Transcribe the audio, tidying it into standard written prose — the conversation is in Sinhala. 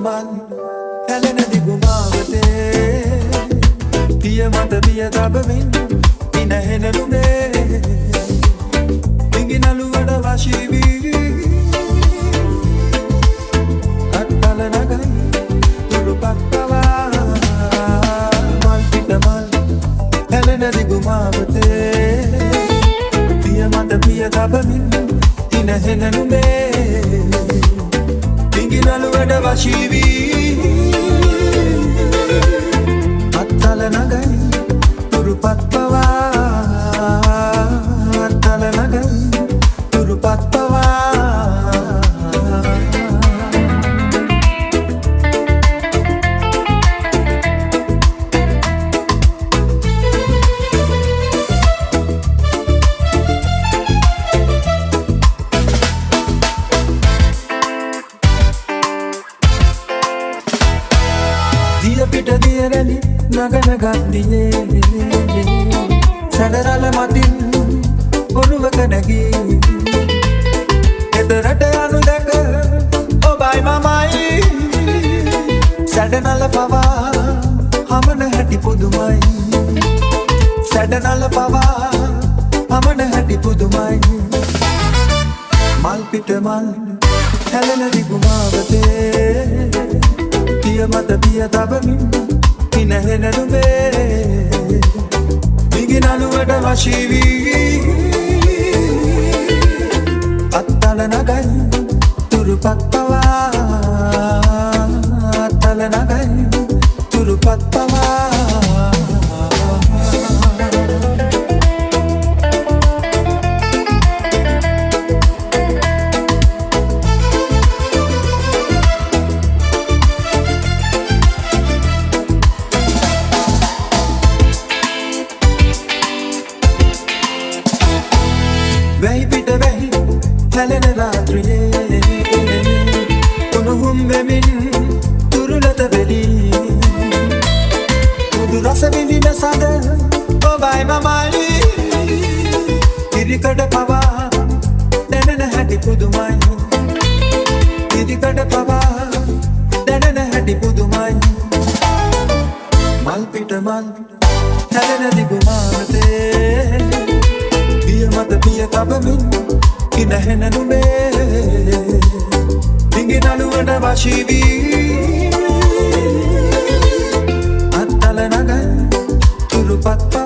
මල් හැලෙන දිගුමාවතේ පිය මත පිය තබමින් ඉනහෙන නුඹේ ඉඟිනලුවට වශී වී අත්තල නගයි තුරුපත් පවා මල් පිට මල් හැලෙන දිගුමාවතේ පිය මත පිය තබමින් ඉනහෙන නුඹේ ඉඟිනලුවට වශී වී අත්තල නගයි තුරුපත් පවා අත්තල නගයි තුරුපත් පවා දිය පිට දිය රැලි නගන ගන්දියේ සැඩරල මතින් ඔරුවක නැගී එතරට යනු දැක ඔබයි මමයි සැඩනල පවා හමන හැටි පුදුමයි සැඩනල පවා හමන හැටි පුදුමයි මල් පිට මල් හැලෙන දිගුමාවතේ පිය මත පිය තබමින් ඉනහෙන නුඹේ ඉඟිනලුවට වශී වී අත්තල නගයි තුරුපත් පවා අත්තල නගයි තුරුපත් පවා වැහි පිට වැහි හැලෙන රාත්‍රියේ උණුහුම් වෙමින් තුරුලත වෙලී මුදු රස විඳින සඳ ඔබයි මමයි ඉදිකඩ පවා දැනෙන හැටි පුදුමයි ඉදිකඩ පවා දැනෙන හැටි පුදුමයි මල් පිට මල් හැලෙන දිගුමාවතේ පිය මත පිය තබමින් ඉනහෙන නුඹේ ඉඟිනලුවට වශී වී අත්තල නගයි තුරුපත්